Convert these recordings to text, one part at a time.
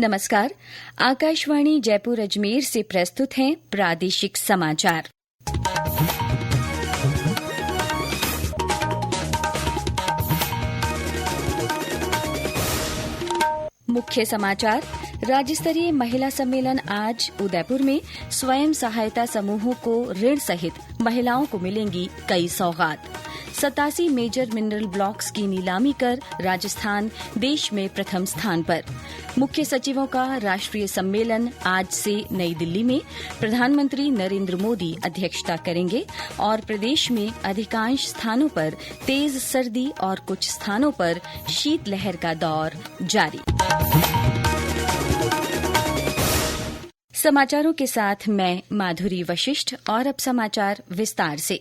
नमस्कार। आकाशवाणी जयपुर अजमेर से प्रस्तुत हैं प्रादेशिक समाचार। मुख्य समाचार। राज्य स्तरीय महिला सम्मेलन आज उदयपुर में। स्वयं सहायता समूहों को ऋण सहित महिलाओं को मिलेंगी कई सौगात। 87 मेजर मिनरल ब्लॉक्स की नीलामी कर राजस्थान देश में प्रथम स्थान पर। मुख्य सचिवों का राष्ट्रीय सम्मेलन आज से नई दिल्ली में। प्रधानमंत्री नरेंद्र मोदी अध्यक्षता करेंगे और प्रदेश में अधिकांश स्थानों पर तेज सर्दी और कुछ स्थानों पर शीतलहर का दौर जारी। समाचारों के साथ मैं माधुरी वशिष्ठ और अब समाचार विस्तार से।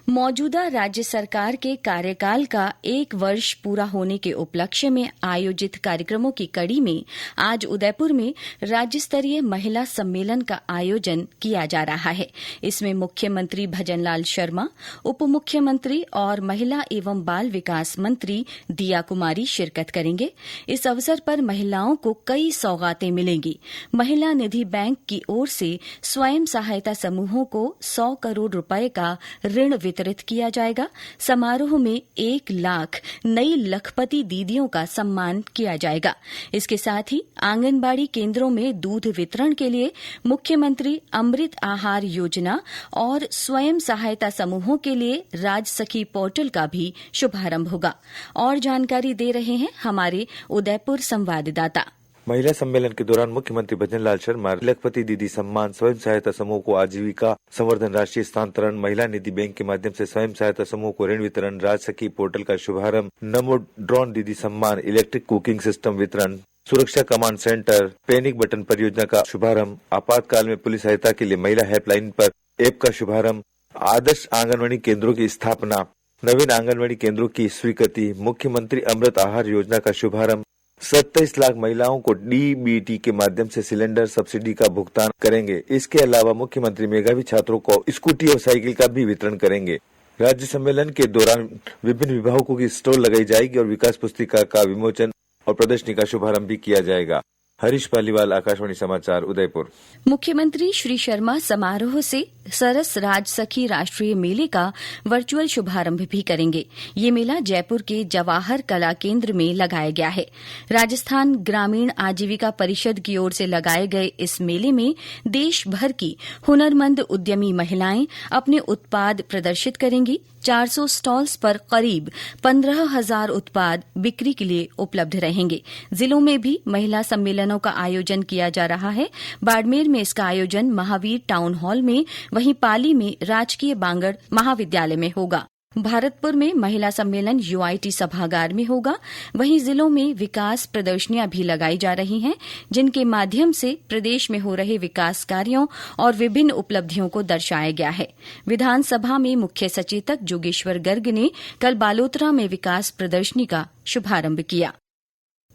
मौजूदा राज्य सरकार के कार्यकाल का 1 वर्ष पूरा होने के उपलक्ष्य में आयोजित कार्यक्रमों की कड़ी में आज उदयपुर में राज्य स्तरीय महिला सम्मेलन का आयोजन किया जा रहा है। इसमें मुख्यमंत्री भजनलाल शर्मा, उप मुख्यमंत्री और महिला एवं बाल विकास मंत्री दिया कुमारी शिरकत करेंगे। इस अवसर पर महिलाओं को कई सौगातें मिलेंगी। महिला निधि बैंक की ओर से स्वयं सहायता समूहों को 100 करोड़ रुपए का ऋण वितरित किया जाएगा। समारोह में 1 लाख नई लखपति दीदियों का सम्मान किया जाएगा। इसके साथ ही आंगनबाड़ी केंद्रों में दूध वितरण के लिए मुख्यमंत्री अमृत आहार योजना और स्वयं सहायता समूहों के लिए राजसखी पोर्टल का भी शुभारंभ होगा। और जानकारी दे रहे हैं हमारे उदयपुर संवाददाता। महिला सम्मेलन के दौरान मुख्यमंत्री भजनलाल शर्मा लखपति दीदी सम्मान, स्वयं सहायता समूह को आजीविका संवर्धन, राष्ट्रीय स्थानांतरण, महिला निधि बैंक के माध्यम से स्वयं सहायता समूह को ऋण वितरण, राजसखी पोर्टल का शुभारंभ, नमो ड्रोन दीदी सम्मान, इलेक्ट्रिक कुकिंग सिस्टम वितरण, सुरक्षा कमांड सेंटर, पैनिक बटन परियोजना का शुभारंभ, आपातकाल में पुलिस सहायता के लिए महिला हेल्पलाइन पर ऐप का शुभारंभ, आदर्श आंगनबाड़ी केंद्रों की स्थापना, नवीन आंगनबाड़ी केंद्रों की स्वीकृति, मुख्यमंत्री अमृत आहार योजना का शुभारंभ, 27 लाख महिलाओं को डीबीटी के माध्यम से सिलेंडर सब्सिडी का भुगतान करेंगे। इसके अलावा मुख्यमंत्री मेधावी छात्रों को स्कूटी और साइकिल का भी वितरण करेंगे। राज्य सम्मेलन के दौरान विभिन्न विभागों की स्टॉल लगाई जाएगी और विकास पुस्तिका का विमोचन और प्रदर्शनी का शुभारंभ भी किया जाएगा। हरीश पालीवाल, आकाशवाणी समाचार, उदयपुर। मुख्यमंत्री श्री शर्मा समारोह से सरस राजसखी राष्ट्रीय मेले का वर्चुअल शुभारंभ भी करेंगे। ये मेला जयपुर के जवाहर कला केंद्र में लगाया गया है। राजस्थान ग्रामीण आजीविका परिषद की ओर से लगाए गए इस मेले में देश भर की हुनरमंद उद्यमी महिलाएं अपने उत्पाद प्रदर्शित करेंगी। 400 स्टॉल्स पर करीब 15,000 उत्पाद बिक्री के लिए उपलब्ध रहेंगे। जिलों में भी महिला सम्मेलनों का आयोजन किया जा रहा है। बाड़मेर में इसका आयोजन महावीर टाउन हॉल में, वहीं पाली में राजकीय बांगड़ महाविद्यालय में होगा। भारतपुर में महिला सम्मेलन यूआईटी सभागार में होगा। वहीं जिलों में विकास प्रदर्शनियां भी लगाई जा रही हैं, जिनके माध्यम से प्रदेश में हो रहे विकास कार्यों और विभिन्न उपलब्धियों को दर्शाया गया है। विधानसभा में मुख्य सचेतक जोगेश्वर गर्ग ने कल बालोतरा में विकास प्रदर्शनी का शुभारंभ किया।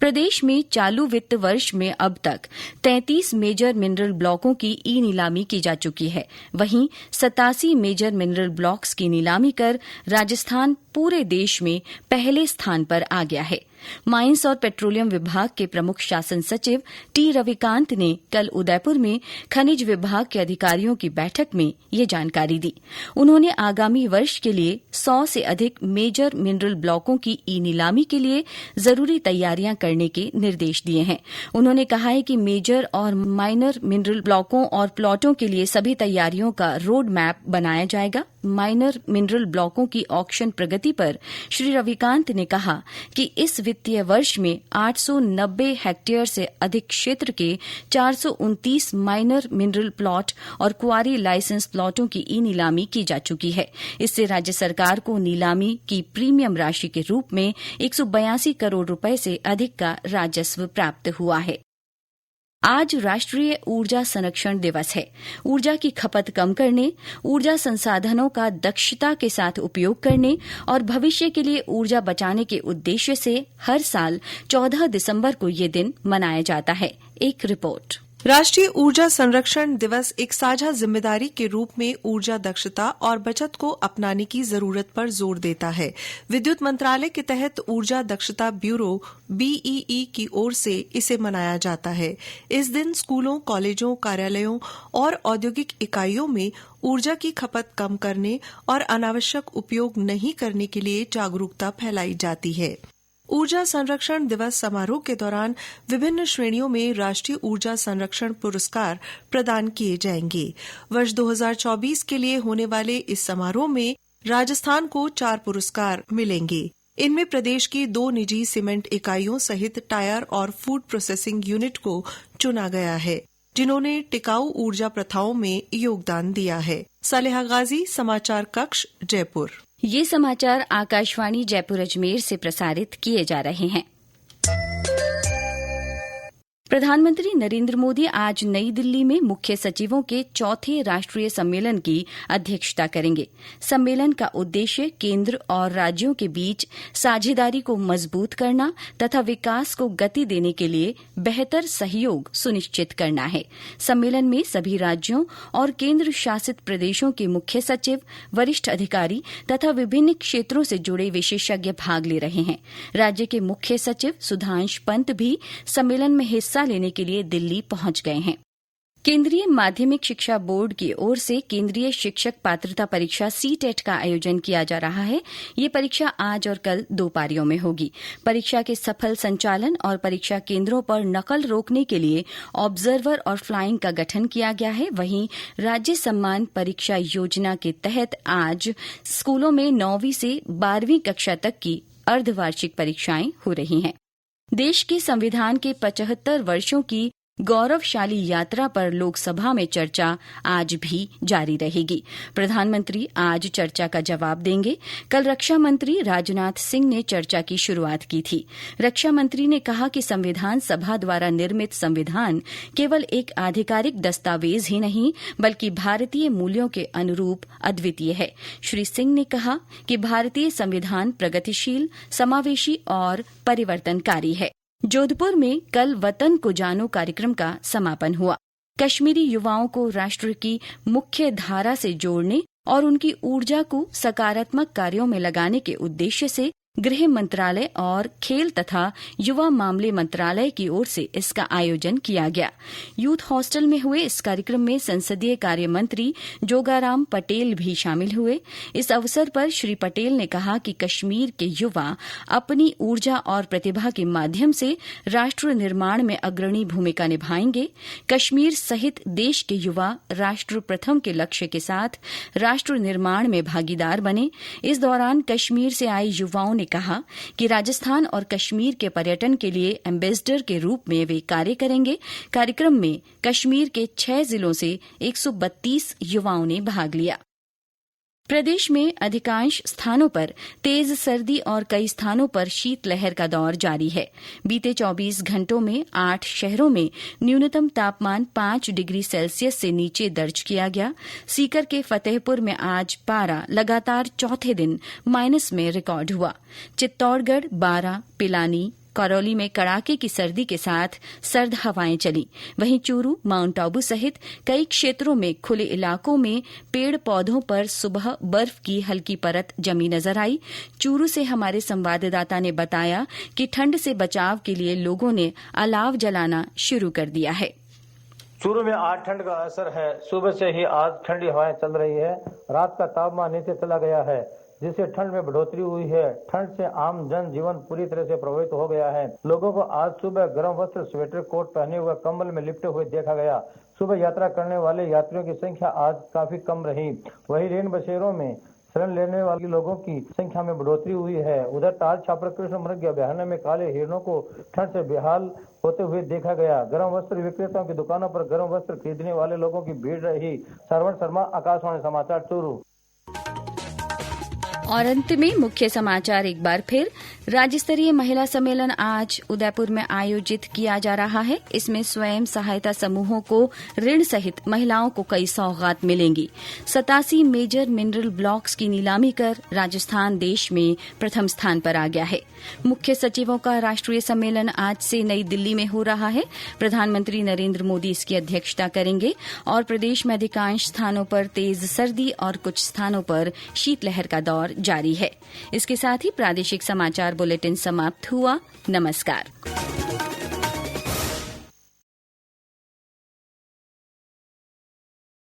प्रदेश में चालू वित्त वर्ष में अब तक 33 मेजर मिनरल ब्लॉकों की ई नीलामी की जा चुकी है। वहीं 87 मेजर मिनरल ब्लॉक्स की नीलामी कर राजस्थान पूरे देश में पहले स्थान पर आ गया है। माइंस और पेट्रोलियम विभाग के प्रमुख शासन सचिव टी रविकांत ने कल उदयपुर में खनिज विभाग के अधिकारियों की बैठक में ये जानकारी दी। उन्होंने आगामी वर्ष के लिए 100 से अधिक मेजर मिनरल ब्लॉकों की ई नीलामी के लिए जरूरी तैयारियां करने के निर्देश दिए हैं। उन्होंने कहा है कि मेजर और माइनर मिनरल ब्लॉकों और प्लॉटों के लिए सभी तैयारियों का रोड मैप बनाया जाएगा। माइनर मिनरल ब्लॉकों की ऑक्शन प्रगति पर श्री रविकांत ने कहा कि इस वित्तीय वर्ष में 890 हेक्टेयर से अधिक क्षेत्र के 429 माइनर मिनरल प्लॉट और क्वारी लाइसेंस प्लॉटों की ई नीलामी की जा चुकी है। इससे राज्य सरकार को नीलामी की प्रीमियम राशि के रूप में 182 करोड़ रुपए से अधिक का राजस्व प्राप्त हुआ है। आज राष्ट्रीय ऊर्जा संरक्षण दिवस है। ऊर्जा की खपत कम करने, ऊर्जा संसाधनों का दक्षता के साथ उपयोग करने और भविष्य के लिए ऊर्जा बचाने के उद्देश्य से हर साल 14 दिसंबर को ये दिन मनाया जाता है। एक रिपोर्ट। राष्ट्रीय ऊर्जा संरक्षण दिवस एक साझा जिम्मेदारी के रूप में ऊर्जा दक्षता और बचत को अपनाने की जरूरत पर जोर देता है। विद्युत मंत्रालय के तहत ऊर्जा दक्षता ब्यूरो BEE की ओर से इसे मनाया जाता है। इस दिन स्कूलों, कॉलेजों, कार्यालयों और औद्योगिक इकाइयों में ऊर्जा की खपत कम करने और अनावश्यक उपयोग नहीं करने के लिए जागरूकता फैलाई जाती है। ऊर्जा संरक्षण दिवस समारोह के दौरान विभिन्न श्रेणियों में राष्ट्रीय ऊर्जा संरक्षण पुरस्कार प्रदान किए जाएंगे। वर्ष 2024 के लिए होने वाले इस समारोह में राजस्थान को 4 पुरस्कार मिलेंगे। इनमें प्रदेश की 2 निजी सीमेंट इकाइयों सहित टायर और फूड प्रोसेसिंग यूनिट को चुना गया है, जिन्होंने टिकाऊ ऊर्जा प्रथाओं में योगदान दिया है। सालेहा गाजी, समाचार कक्ष, जयपुर। ये समाचार आकाशवाणी जयपुर अजमेर से प्रसारित किए जा रहे हैं। प्रधानमंत्री नरेंद्र मोदी आज नई दिल्ली में मुख्य सचिवों के 4थे राष्ट्रीय सम्मेलन की अध्यक्षता करेंगे। सम्मेलन का उद्देश्य केंद्र और राज्यों के बीच साझेदारी को मजबूत करना तथा विकास को गति देने के लिए बेहतर सहयोग सुनिश्चित करना है। सम्मेलन में सभी राज्यों और केंद्र शासित प्रदेशों के मुख्य सचिव, वरिष्ठ अधिकारी तथा विभिन्न क्षेत्रों से जुड़े विशेषज्ञ भाग ले रहे हैं। राज्य के मुख्य सचिव सुधांश पंत भी सम्मेलन में हिस्सा लेने के लिए दिल्ली पहुंच गए हैं। केंद्रीय माध्यमिक शिक्षा बोर्ड की ओर से केंद्रीय शिक्षक पात्रता परीक्षा CTET का आयोजन किया जा रहा है। ये परीक्षा आज और कल 2 पारियों में होगी। परीक्षा के सफल संचालन और परीक्षा केंद्रों पर नकल रोकने के लिए ऑब्जर्वर और फ्लाइंग का गठन किया गया है। वहीं राज्य सम्मान परीक्षा योजना के तहत आज स्कूलों में 9वीं से 12वीं कक्षा तक की अर्धवार्षिक परीक्षाएं हो रही हैं। देश के संविधान के 75 वर्षों की गौरवशाली यात्रा पर लोकसभा में चर्चा आज भी जारी रहेगी। प्रधानमंत्री आज चर्चा का जवाब देंगे। कल रक्षा मंत्री राजनाथ सिंह ने चर्चा की शुरुआत की थी। रक्षा मंत्री ने कहा कि संविधान सभा द्वारा निर्मित संविधान केवल एक आधिकारिक दस्तावेज ही नहीं बल्कि भारतीय मूल्यों के अनुरूप अद्वितीय है। श्री सिंह ने कहा कि भारतीय संविधान प्रगतिशील, समावेशी और परिवर्तनकारी है। जोधपुर में कल वतन को जानो कार्यक्रम का समापन हुआ। कश्मीरी युवाओं को राष्ट्र की मुख्य धारा से जोड़ने और उनकी ऊर्जा को सकारात्मक कार्यों में लगाने के उद्देश्य से गृह मंत्रालय और खेल तथा युवा मामले मंत्रालय की ओर से इसका आयोजन किया गया। यूथ हॉस्टल में हुए इस कार्यक्रम में संसदीय कार्य मंत्री जोगाराम पटेल भी शामिल हुए। इस अवसर पर श्री पटेल ने कहा कि कश्मीर के युवा अपनी ऊर्जा और प्रतिभा के माध्यम से राष्ट्र निर्माण में अग्रणी भूमिका निभाएंगे। कश्मीर सहित देश के युवा राष्ट्र प्रथम के लक्ष्य के साथ राष्ट्र निर्माण में भागीदार बने। इस दौरान कश्मीर से आए युवाओं ने कहा कि राजस्थान और कश्मीर के पर्यटन के लिए एम्बेसडर के रूप में वे कार्य करेंगे। कार्यक्रम में कश्मीर के 6 जिलों से 132 युवाओं ने भाग लिया। प्रदेश में अधिकांश स्थानों पर तेज सर्दी और कई स्थानों पर शीतलहर का दौर जारी है। बीते 24 घंटों में 8 शहरों में न्यूनतम तापमान 5 डिग्री सेल्सियस से नीचे दर्ज किया गया। सीकर के फतेहपुर में आज पारा लगातार 4थे दिन माइनस में रिकॉर्ड हुआ। चित्तौड़गढ़, बारां, पिलानी, करौली में कड़ाके की सर्दी के साथ सर्द हवाएं चली। वहीं चूरू, माउंट आबू सहित कई क्षेत्रों में खुले इलाकों में पेड़ पौधों पर सुबह बर्फ की हल्की परत जमी नजर आई। चूरू से हमारे संवाददाता ने बताया कि ठंड से बचाव के लिए लोगों ने अलाव जलाना शुरू कर दिया है। चूरू में आज ठंड का असर है। सुबह से ही आज ठंडी हवाएं चल रही है। रात का तापमान नीचे चला गया है, जिससे ठंड में बढ़ोतरी हुई है। ठंड से आम जन जीवन पूरी तरह से प्रभावित हो गया है। लोगों को आज सुबह गर्म वस्त्र, स्वेटर, कोट पहने हुए कंबल में लिपटे हुए देखा गया। सुबह यात्रा करने वाले यात्रियों की संख्या आज काफी कम रही। वहीं रेन बसेरों में शरण लेने वाले लोगों की संख्या में बढ़ोतरी हुई है। उधर ताल छापर कृष्ण मृग अभयारण्य में काले हिरणों को ठंड से बेहाल होते हुए देखा गया। गर्म वस्त्र विक्रेताओं की दुकानों पर गर्म वस्त्र खरीदने वाले लोगों की भीड़ रही। सरवण शर्मा, आकाशवाणी समाचार, चूरू। और अंत में मुख्य समाचार एक बार फिर। राज्य स्तरीय महिला सम्मेलन आज उदयपुर में आयोजित किया जा रहा है। इसमें स्वयं सहायता समूहों को ऋण सहित महिलाओं को कई सौगात मिलेंगी। 87 मेजर मिनरल ब्लॉक्स की नीलामी कर राजस्थान देश में प्रथम स्थान पर आ गया है। मुख्य सचिवों का राष्ट्रीय सम्मेलन आज से नई दिल्ली में हो रहा है। प्रधानमंत्री नरेंद्र मोदी इसकी अध्यक्षता करेंगे और प्रदेश में अधिकांश स्थानों पर तेज सर्दी और कुछ स्थानों पर शीतलहर का दौर जारी है। इसके साथ ही प्रादेशिक समाचार बुलेटिन समाप्त हुआ। नमस्कार।